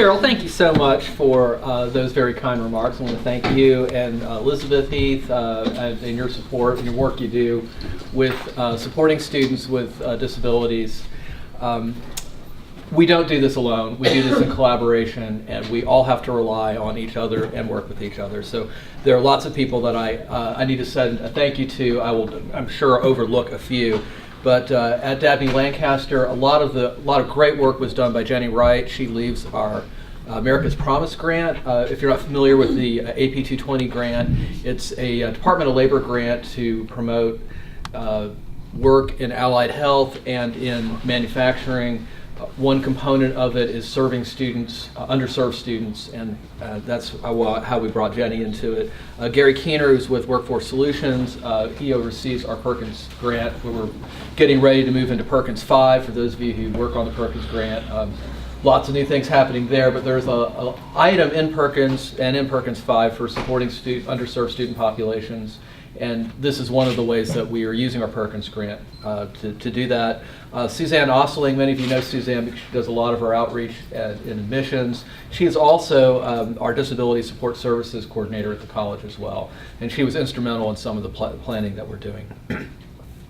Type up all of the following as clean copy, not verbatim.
Cheryl, thank you so much for those very kind remarks. I want to thank you and Elizabeth Heath and your support and your work you do with supporting students with disabilities. We don't do this alone. We do this in collaboration, and we all have to rely on each other and work with each other. So there are lots of people that I need to send a thank you to. I will, I'm sure, overlook a few. But at Dabney Lancaster, a lot of great work was done by Jenny Wright. She leads our America's Promise grant. If you're not familiar with the AP 220 grant, it's a Department of Labor grant to promote work in allied health and in manufacturing. One component of it is serving students, underserved students, and that's how we brought Jenny into it. Gary Keener, who's with Workforce Solutions, he oversees our Perkins grant. We're getting ready to move into Perkins 5, for those of you who work on the Perkins grant. Lots of new things happening there, but there's an item in Perkins and in Perkins 5 for supporting underserved student populations. And this is one of the ways that we are using our Perkins grant to do that. Suzanne Ostling, many of you know Suzanne because she does a lot of our outreach in admissions. She is also our Disability Support Services coordinator at the college as well. And she was instrumental in some of the planning that we're doing.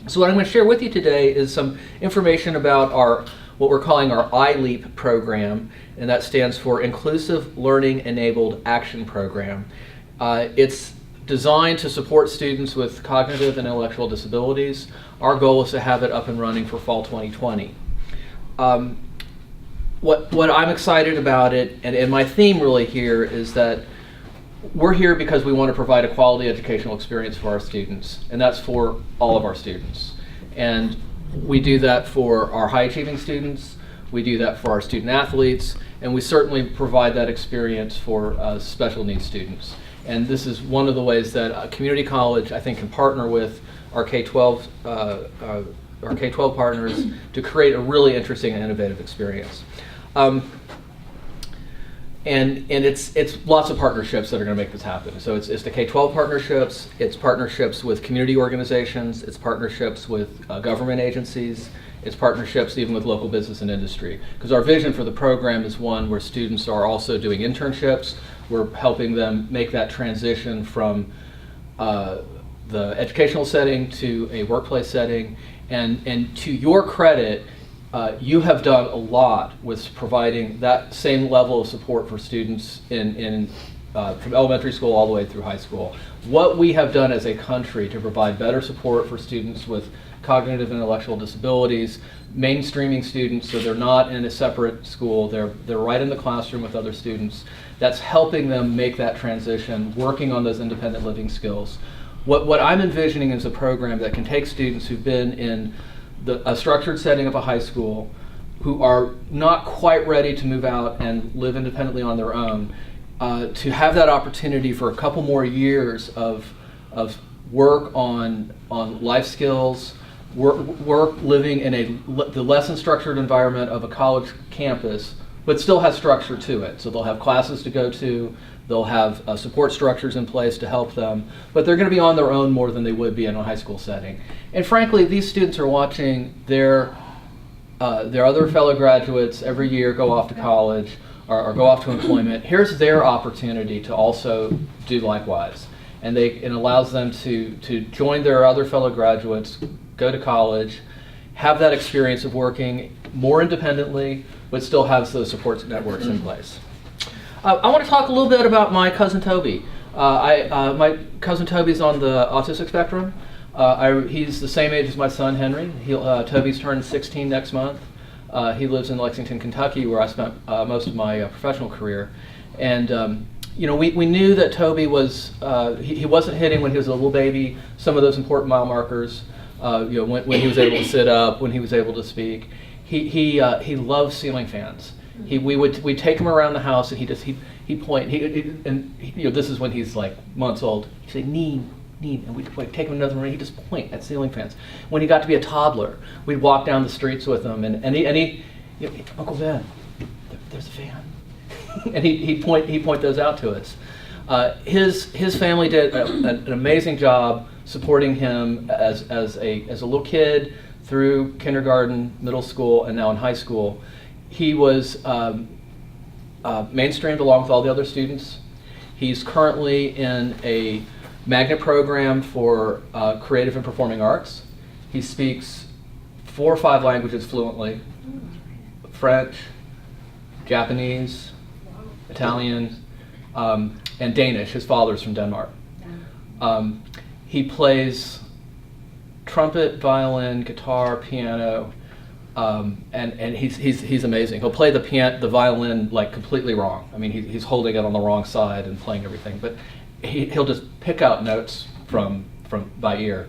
So what I'm going to share with you today is some information about what we're calling our ILEAP program, and that stands for Inclusive Learning Enabled Action Program. It's designed to support students with cognitive and intellectual disabilities. Our goal is to have it up and running for fall 2020. What I'm excited about it, and my theme really here, is that we're here because we want to provide a quality educational experience for our students, and that's for all of our students. And we do that for our high achieving students, we do that for our student athletes, and we certainly provide that experience for special needs students. And this is one of the ways that a community college, I think, can partner with our K-12 partners to create a really interesting and innovative experience. And it's lots of partnerships that are going to make this happen. So it's the K-12 partnerships, it's partnerships with community organizations, it's partnerships with government agencies, it's partnerships even with local business and industry. Because our vision for the program is one where students are also doing internships. We're helping them make that transition from the educational setting to a workplace setting. And to your credit, you have done a lot with providing that same level of support for students from elementary school all the way through high school. What we have done as a country to provide better support for students with cognitive and intellectual disabilities, mainstreaming students so they're not in a separate school, they're right in the classroom with other students. That's helping them make that transition, working on those independent living skills. What I'm envisioning is a program that can take students who've been in a structured setting of a high school, who are not quite ready to move out and live independently on their own, to have that opportunity for a couple more years of work on life skills, work living in the less than structured environment of a college campus, but still has structure to it. So they'll have classes to go to, they'll have support structures in place to help them, but they're going to be on their own more than they would be in a high school setting. And frankly, these students are watching their other fellow graduates every year go off to college or go off to employment. Here's their opportunity to also do likewise. And it allows them to join their other fellow graduates, go to college, have that experience of working more independently, but still has those support networks in place. I want to talk a little bit about my cousin Toby. My cousin Toby's on the autistic spectrum. He's the same age as my son Henry. Toby's turning 16 next month. He lives in Lexington, Kentucky, where I spent most of my professional career. And we knew that Toby was he wasn't hitting when he was a little baby some of those important mile markers. When he was able to sit up, when he was able to speak. He loves ceiling fans. We'd take him around the house and he'd point. This is when he's like months old. He'd say need, and we'd take him another room. He'd just point at ceiling fans. When he got to be a toddler, we'd walk down the streets with him, and he Uncle Ben, there's a fan, and he'd point those out to us. His family did an amazing job supporting him as a little kid through kindergarten, middle school, and now in high school. He was mainstreamed along with all the other students. He's currently in a magnet program for creative and performing arts. He speaks 4 or 5 languages fluently: French, Japanese, Italian, and Danish. His father's from Denmark. He plays trumpet, violin, guitar, piano, and he's amazing. He'll play the violin like completely wrong. I mean, he's holding it on the wrong side and playing everything, but he'll just pick out notes from by ear.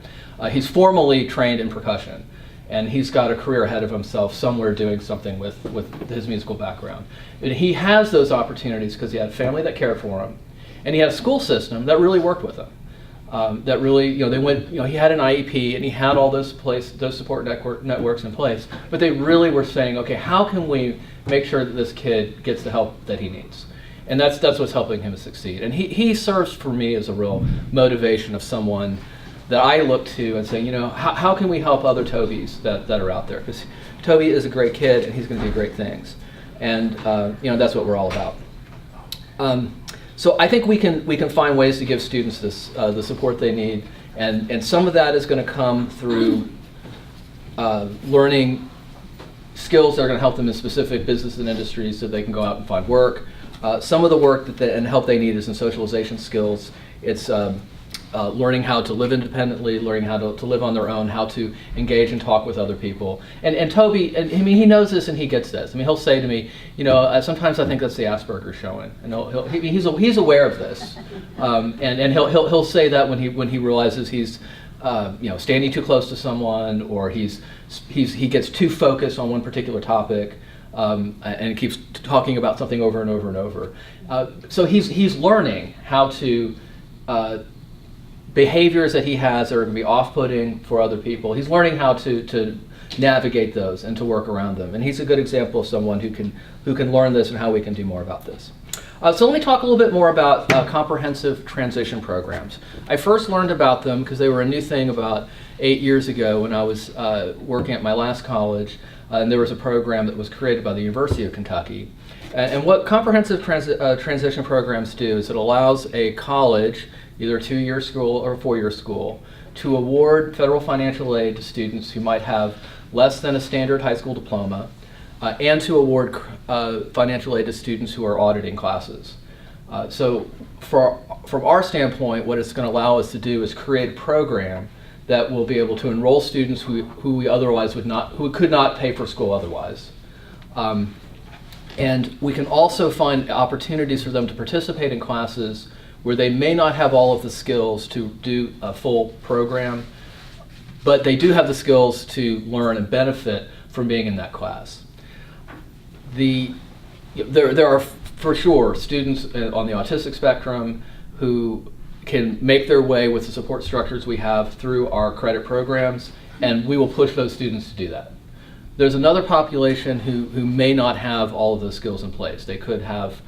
He's formally trained in percussion, and he's got a career ahead of himself somewhere doing something with his musical background. And he has those opportunities because he had family that cared for him, and he had a school system that really worked with him. That really, they went, he had an IEP and he had all those support networks in place, but they really were saying, okay, how can we make sure that this kid gets the help that he needs? And that's what's helping him succeed. And he serves for me as a real motivation of someone that I look to and say, how can we help other Tobys that are out there? Because Toby is a great kid and he's going to do great things. And that's what we're all about. So I think we can find ways to give students the support they need, and some of that is going to come through learning skills that are going to help them in specific business and industries so they can go out and find work. Some of the work and help they need is in socialization skills. It's learning how to live independently, learning how to live on their own, how to engage and talk with other people. And Toby, he knows this and he gets this. He'll say to me, sometimes I think that's the Asperger's showing, and he's aware of this, and he'll say that when he realizes he's standing too close to someone, or he gets too focused on one particular topic, and keeps talking about something over and over and over. So he's learning how to behaviors that he has that are going to be off-putting for other people. He's learning how to navigate those and to work around them. And he's a good example of someone who can learn this and how we can do more about this. So let me talk a little bit more about comprehensive transition programs. I first learned about them because they were a new thing about 8 years ago when I was working at my last college, and there was a program that was created by the University of Kentucky. And what comprehensive transition programs do is it allows a college, either a 2-year school or a 4-year school, to award federal financial aid to students who might have less than a standard high school diploma, and to award financial aid to students who are auditing classes. So from our standpoint, what it's going to allow us to do is create a program that will be able to enroll students who we otherwise who could not pay for school otherwise. And we can also find opportunities for them to participate in classes where they may not have all of the skills to do a full program, but they do have the skills to learn and benefit from being in that class. There are for sure students on the autistic spectrum who can make their way with the support structures we have through our credit programs, and we will push those students to do that. There's another population who may not have all of those skills in place. They could have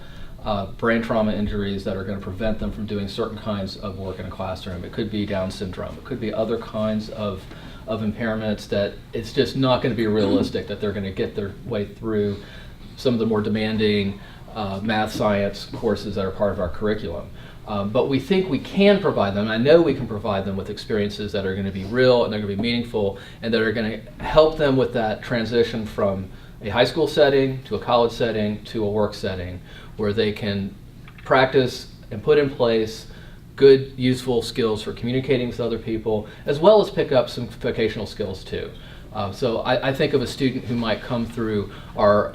brain trauma injuries that are going to prevent them from doing certain kinds of work in a classroom. It could be Down syndrome. It could be other kinds of impairments that it's just not going to be realistic that they're going to get their way through some of the more demanding math, science courses that are part of our curriculum. But we think we can provide them. I know we can provide them with experiences that are going to be real and they're going to be meaningful and that are going to help them with that transition from a high school setting to a college setting to a work setting, where they can practice and put in place good, useful skills for communicating with other people, as well as pick up some vocational skills too. So I think of a student who might come through our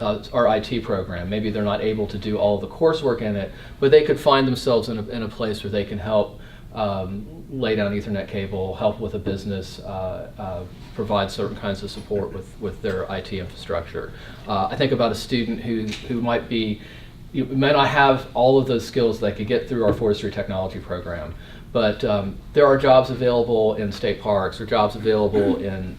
IT program. Maybe they're not able to do all of the coursework in it, but they could find themselves in a place where they can help lay down Ethernet cable, help with a business, provide certain kinds of support with their IT infrastructure. I think about a student who might not have all of those skills they could get through our forestry technology program, but there are jobs available in state parks or jobs available in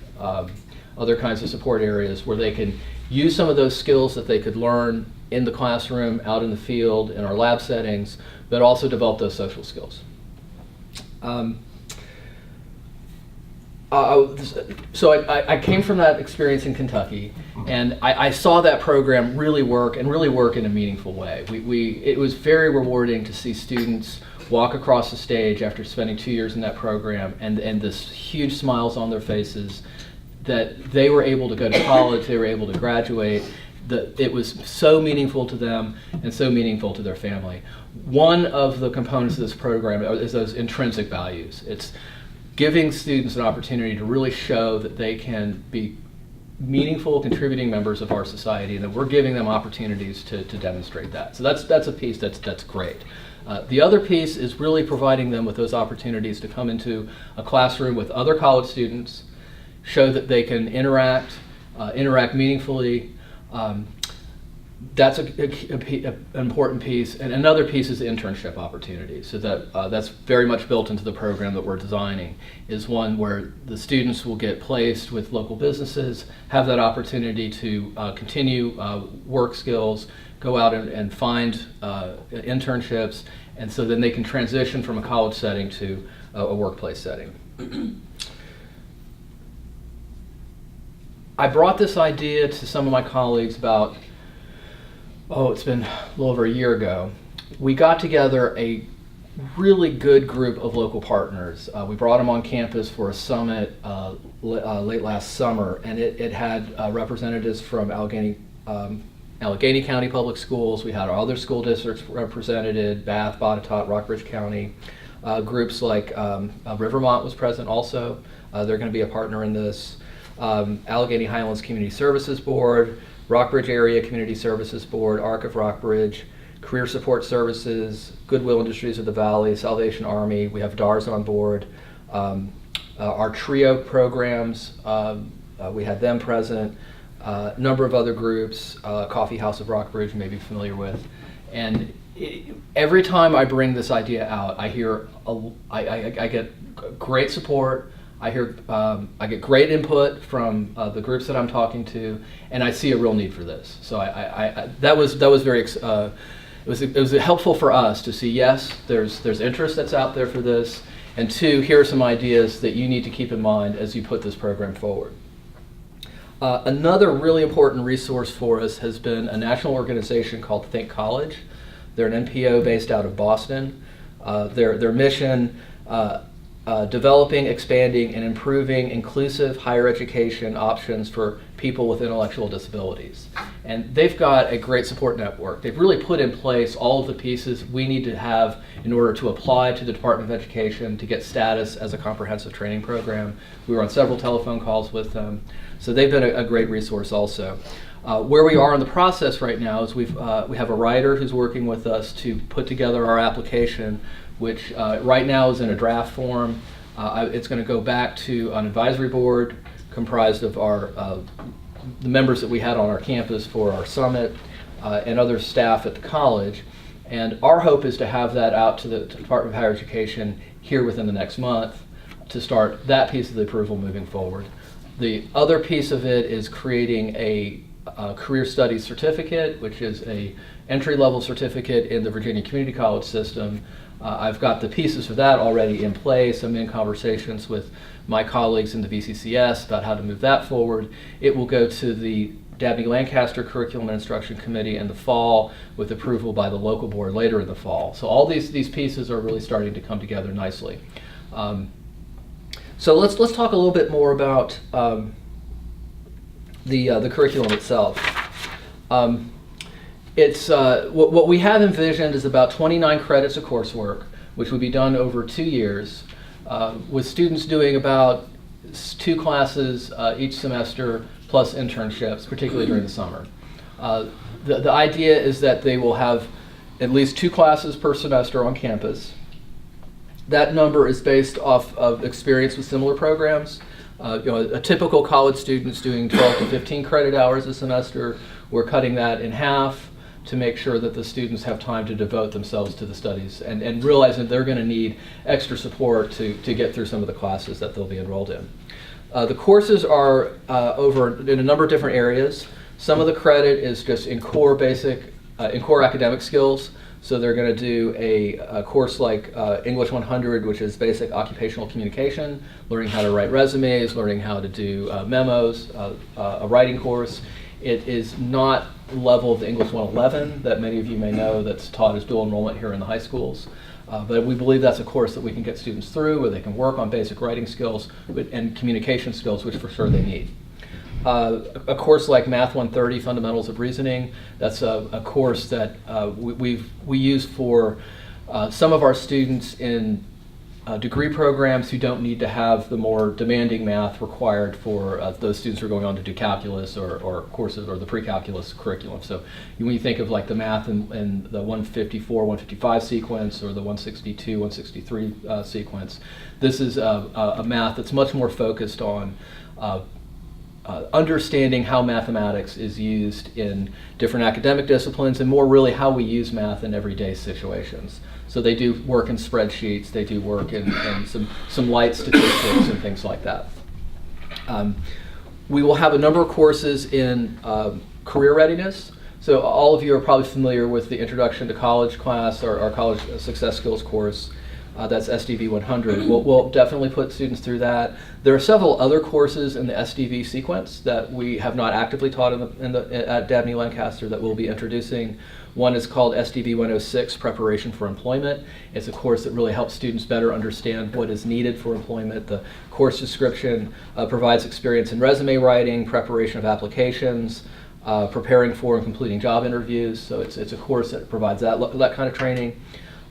other kinds of support areas where they can use some of those skills that they could learn in the classroom, out in the field, in our lab settings, but also develop those social skills. I came from that experience in Kentucky, and I saw that program really work in a meaningful way. It was very rewarding to see students walk across the stage after spending 2 years in that program, and this huge smiles on their faces that they were able to go to college, they were able to graduate, that it was so meaningful to them and so meaningful to their family. One of the components of this program is those intrinsic values. It's giving students an opportunity to really show that they can be meaningful, contributing members of our society, and that we're giving them opportunities to demonstrate that. So that's a piece that's great. The other piece is really providing them with those opportunities to come into a classroom with other college students, show that they can interact meaningfully. That's an important piece. And another piece is internship opportunities. So that's very much built into the program that we're designing, is one where the students will get placed with local businesses, have that opportunity to continue work skills, go out and find internships, and so then they can transition from a college setting to a workplace setting. I brought this idea to some of my colleagues about, it's been a little over a year ago. We got together a really good group of local partners. We brought them on campus for a summit late last summer, and it had representatives from Alleghany County Public Schools. We had our other school districts represented, Bath, Botetourt, Rockbridge County. Groups like Rivermont was present also. They're going to be a partner in this. Alleghany Highlands Community Services Board, Rockbridge Area Community Services Board, ARC of Rockbridge, Career Support Services, Goodwill Industries of the Valley, Salvation Army. We have DARS on board. Our TRIO programs, we had them present. A number of other groups, Coffee House of Rockbridge, you may be familiar with. And every time I bring this idea out, I hear, I get great support. I get great input from the groups that I'm talking to, and I see a real need for this. So that was very it was helpful for us to see, yes, there's interest that's out there for this, and two, here are some ideas that you need to keep in mind as you put this program forward. Another really important resource for us has been a national organization called Think College. They're an NPO based out of Boston. Their mission. Developing, expanding, and improving inclusive higher education options for people with intellectual disabilities. And they've got a great support network. They've really put in place all of the pieces we need to have in order to apply to the Department of Education to get status as a comprehensive training program. We were on several telephone calls with them. So they've been a great resource also. Where we are in the process right now is we have a writer who's working with us to put together our application, which right now is in a draft form. It's going to go back to an advisory board comprised of the members that we had on our campus for our summit and other staff at the college. And our hope is to have that out to the Department of Higher Education here within the next month to start that piece of the approval moving forward. The other piece of it is creating a career studies certificate, which is a entry-level certificate in the Virginia Community College system. I've got the pieces for that already in place. I'm in conversations with my colleagues in the VCCS about how to move that forward. It will go to the Dabney Lancaster Curriculum and Instruction Committee in the fall with approval by the local board later in the fall. So all these pieces are really starting to come together nicely. So let's talk a little bit more about the curriculum itself. It's what we have envisioned is about 29 credits of coursework, which would be done over 2 years, with students doing about 2 classes each semester plus internships, particularly during the summer. The idea is that they will have at least 2 classes per semester on campus. That number is based off of experience with similar programs. A typical college student's doing 12 to 15 credit hours a semester. We're cutting that in half to make sure that the students have time to devote themselves to the studies and realizing they're going to need extra support to get through some of the classes that they'll be enrolled in. The courses are over in a number of different areas. Some of the credit is just in core academic skills. So they're going to do a course like English 100, which is basic occupational communication, learning how to write resumes, learning how to do memos, a writing course. It is not level of the English 111 that many of you may know that's taught as dual enrollment here in the high schools. But we believe that's a course that we can get students through where they can work on basic writing skills and communication skills, which for sure they need. A course like Math 130, Fundamentals of Reasoning, that's a course that we use for some of our students in degree programs who don't need to have the more demanding math required for those students who are going on to do calculus or courses or the pre-calculus curriculum. So when you think of like the math in the 154, 155 sequence or the 162, 163 sequence, this is a math that's much more focused on understanding how mathematics is used in different academic disciplines and more really how we use math in everyday situations. So they do work in spreadsheets, they do work in some light statistics and things like that. We will have a number of courses in career readiness. So all of you are probably familiar with the Introduction to College class or our College Success Skills course. That's SDV 100. We'll definitely put students through that. There are several other courses in the SDV sequence that we have not actively taught at Dabney Lancaster that we'll be introducing. One is called SDV 106, Preparation for Employment. It's a course that really helps students better understand what is needed for employment. The course description provides experience in resume writing, preparation of applications, preparing for and completing job interviews. So it's a course that provides that kind of training.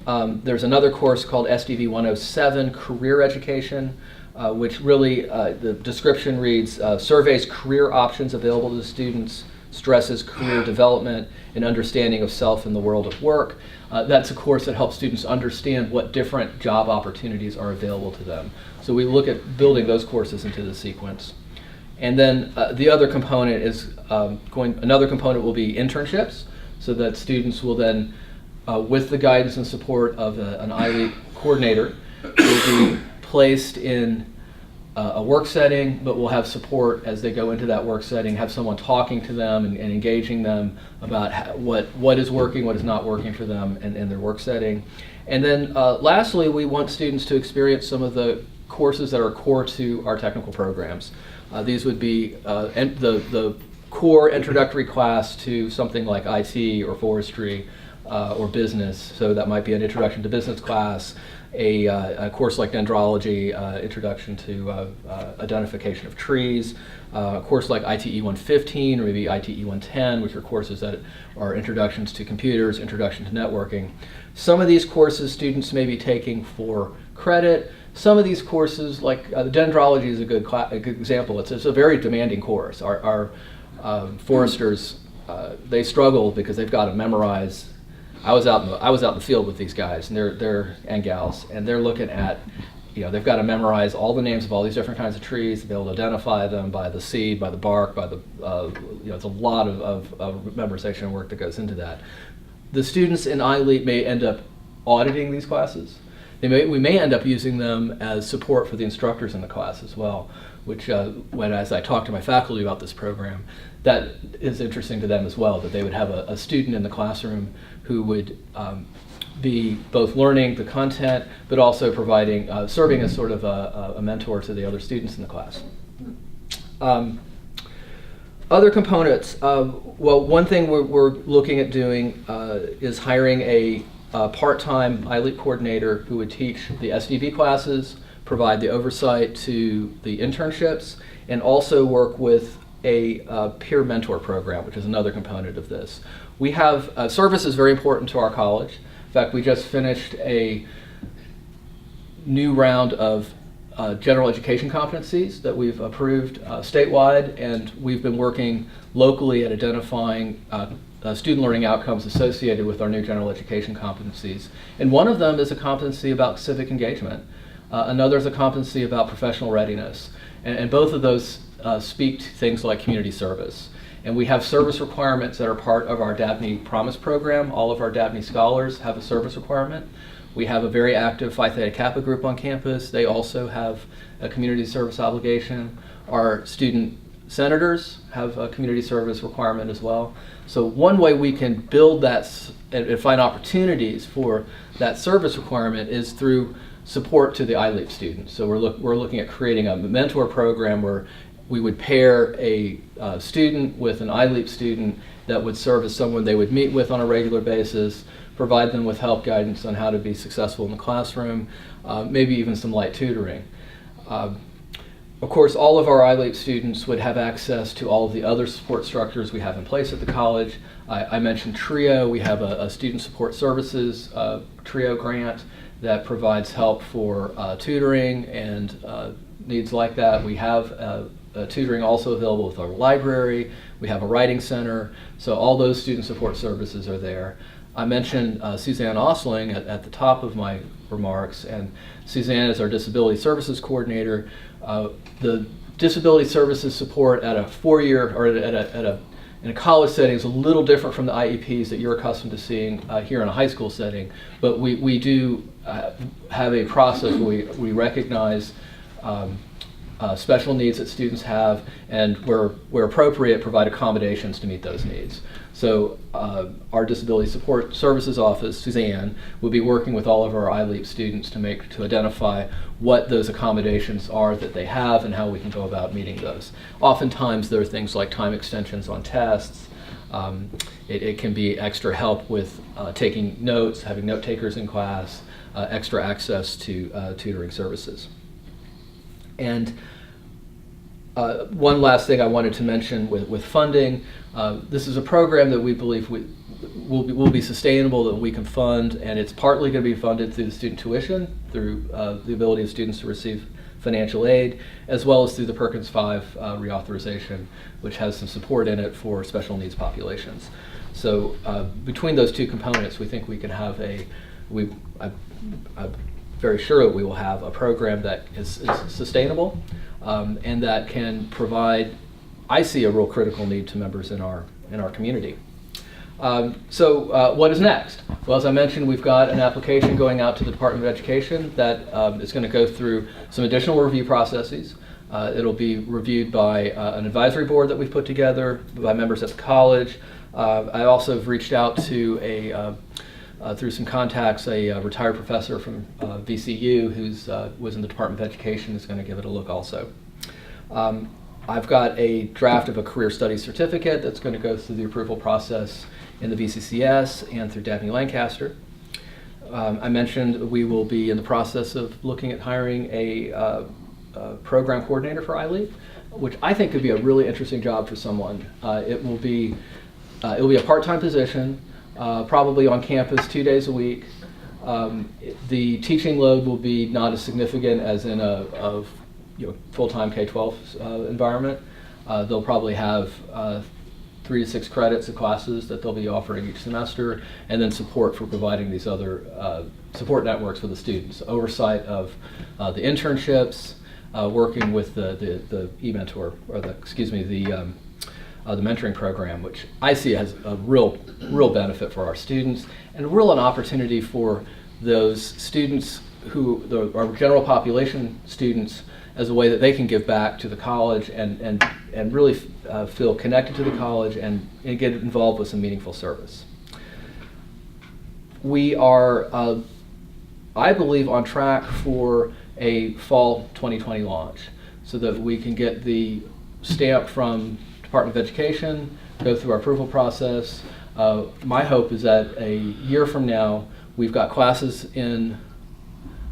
There's another course called SDV 107, Career Education, which really, the description reads, surveys career options available to the students, stresses career development and understanding of self in the world of work. That's a course that helps students understand what different job opportunities are available to them. So we look at building those courses into the sequence. And then the other component is another component will be internships, so that students will then with the guidance and support of an ILEAP coordinator, will be placed in a work setting, but will have support as they go into that work setting, have someone talking to them and engaging them about what is working, what is not working for them in their work setting. And then lastly, we want students to experience some of the courses that are core to our technical programs. These would be the core introductory class to something like IT or forestry, or business. So that might be an introduction to business class, a course like dendrology, introduction to identification of trees, a course like ITE 115 or maybe ITE 110, which are courses that are introductions to computers, introduction to networking. Some of these courses students may be taking for credit. Some of these courses, like the dendrology is a good example. It's a very demanding course. Our foresters, they struggle because they've got to memorize. I was out in the field with these guys and gals, and they're looking at, they've got to memorize all the names of all these different kinds of trees, to be able to identify them by the seed, by the bark, by the, it's a lot of memorization work that goes into that. The students in ILEAP may end up auditing these classes. We may end up using them as support for the instructors in the class as well, which as I talk to my faculty about this program, that is interesting to them as well, that they would have a student in the classroom who would be both learning the content, but also providing, serving as sort of a mentor to the other students in the class. Other components, well, one thing we're looking at doing is hiring a part-time ILEAP coordinator who would teach the SDV classes, provide the oversight to the internships, and also work with a peer mentor program, which is another component of this. We have, service is very important to our college. In fact, we just finished a new round of general education competencies that we've approved statewide, and we've been working locally at identifying student learning outcomes associated with our new general education competencies. And one of them is a competency about civic engagement. Another is a competency about professional readiness. And both of those speak to things like community service. And we have service requirements that are part of our Dabney Promise program. All of our Dabney scholars have a service requirement. We have a very active Phi Theta Kappa group on campus. They also have a community service obligation. Our student senators have a community service requirement as well. So one way we can build that and find opportunities for that service requirement is through support to the ILEAP students. So we're looking at creating a mentor program where we would pair a student with an ILEAP student that would serve as someone they would meet with on a regular basis, provide them with help, guidance on how to be successful in the classroom, maybe even some light tutoring. Of course, all of our ILEAP students would have access to all of the other support structures we have in place at the college. I mentioned TRIO. We have a Student Support Services TRIO grant that provides help for tutoring and needs like that. We have tutoring also available with our library. We have a writing center. So all those student support services are there. I mentioned Suzanne Osling at the top of my remarks, and Suzanne is our Disability Services Coordinator. The disability services support at a four-year or in a college setting is a little different from the IEPs that you're accustomed to seeing here in a high school setting, but we do have a process where we recognize special needs that students have, and where appropriate, provide accommodations to meet those needs. So our Disability Support Services Office, Suzanne, will be working with all of our ILEAP students to identify what those accommodations are that they have and how we can go about meeting those. Oftentimes there are things like time extensions on tests. It can be extra help with taking notes, having note takers in class, extra access to tutoring services. And one last thing I wanted to mention with funding, this is a program that we believe will be sustainable, that we can fund, and it's partly going to be funded through the student tuition, through the ability of students to receive financial aid, as well as through the Perkins 5 reauthorization, which has some support in it for special needs populations. So between those two components, we think we can have I'm very sure that we will have a program that is sustainable and that can provide, I see, a real critical need to members in our community. So what is next? Well, as I mentioned, we've got an application going out to the Department of Education that is going to go through some additional review processes. It'll be reviewed by an advisory board that we've put together, by members at the college. I also have reached out to through some contacts, a retired professor from VCU who was in the Department of Education is going to give it a look also. I've got a draft of a career studies certificate that's going to go through the approval process in the VCCS and through Dabney Lancaster. I mentioned we will be in the process of looking at hiring a program coordinator for ILEAP, which I think could be a really interesting job for someone. It will be a part-time position. Probably on campus 2 days a week. The teaching load will be not as significant as in a full-time K-12 environment. They'll probably have 3 to 6 credits of classes that they'll be offering each semester, and then support for providing these other support networks for the students. Oversight of the internships, working with the e-mentor, or the mentoring program, which I see as a real benefit for our students, and an opportunity for those students who are general population students, as a way that they can give back to the college and really feel connected to the college and get involved with some meaningful service. We are, I believe, on track for a fall 2020 launch, so that we can get the stamp from Department of Education, go through our approval process. My hope is that a year from now, we've got classes on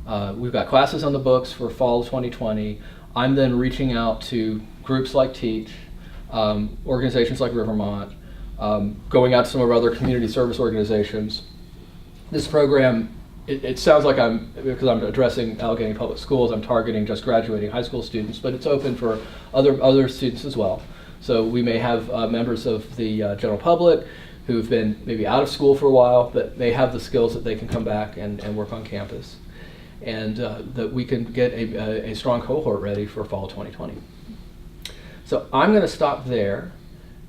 the books for fall 2020. I'm then reaching out to groups like Teach, organizations like Rivermont, going out to some of our other community service organizations. This program, it sounds like because I'm addressing Alleghany Public Schools, I'm targeting just graduating high school students, but it's open for other students as well. So we may have members of the general public who've been maybe out of school for a while, but they have the skills that they can come back and work on campus, and that we can get a strong cohort ready for fall 2020. So I'm going to stop there,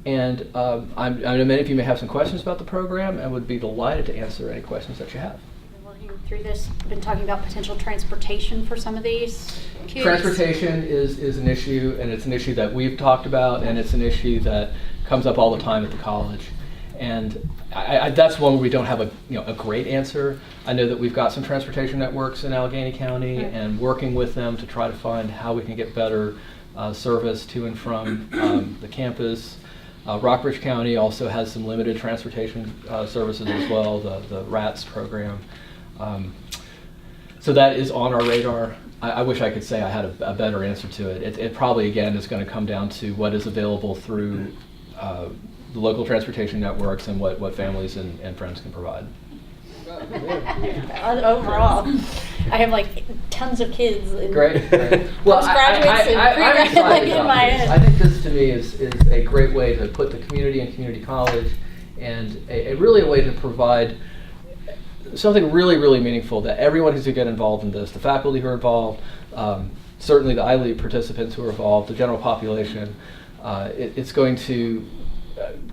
and I know many of you may have some questions about the program, and would be delighted to answer any questions that you have. Well, he talking through this, been talking about potential transportation for some of these kids? Transportation is an issue, and it's an issue that we've talked about, and it's an issue that comes up all the time at the college. And that's one where we don't have a great answer. I know that we've got some transportation networks in Alleghany County, and working with them to try to find how we can get better service to and from the campus. Rockbridge County also has some limited transportation services as well, the RATS program. So that is on our radar. I wish I could say I had a better answer to it. It probably, again, is going to come down to what is available through the local transportation networks and what families and friends can provide. Overall, I have like tons of kids. Great. Well, postgraduates and pre-graduates in my head. I think this to me is a great way to put the community in community college, and really a way to provide something really, really meaningful that everyone who's going to get involved in this, the faculty who are involved, certainly the ILEAP participants who are involved, the general population, it's going to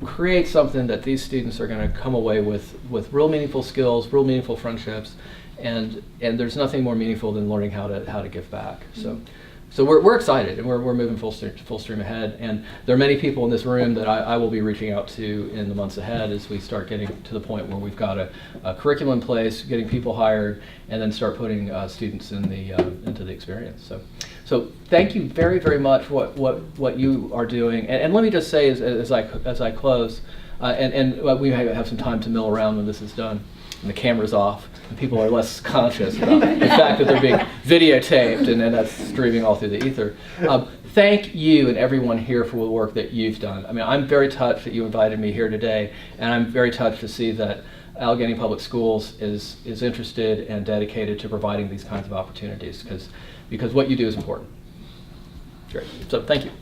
create something that these students are going to come away with real meaningful skills, real meaningful friendships, and there's nothing more meaningful than learning how to give back. So we're excited, and we're moving full stream ahead. And there are many people in this room that I will be reaching out to in the months ahead as we start getting to the point where we've got a curriculum in place, getting people hired, and then start putting students into the experience. So thank you very, very much what you are doing. And let me just say as I close, and we may have some time to mill around when this is done and the camera's off and people are less conscious about the fact that they're being videotaped and that's streaming all through the ether. Thank you and everyone here for the work that you've done. I mean, I'm very touched that you invited me here today, and I'm very touched to see that Alleghany Public Schools is interested and dedicated to providing these kinds of opportunities because what you do is important. Great. So thank you.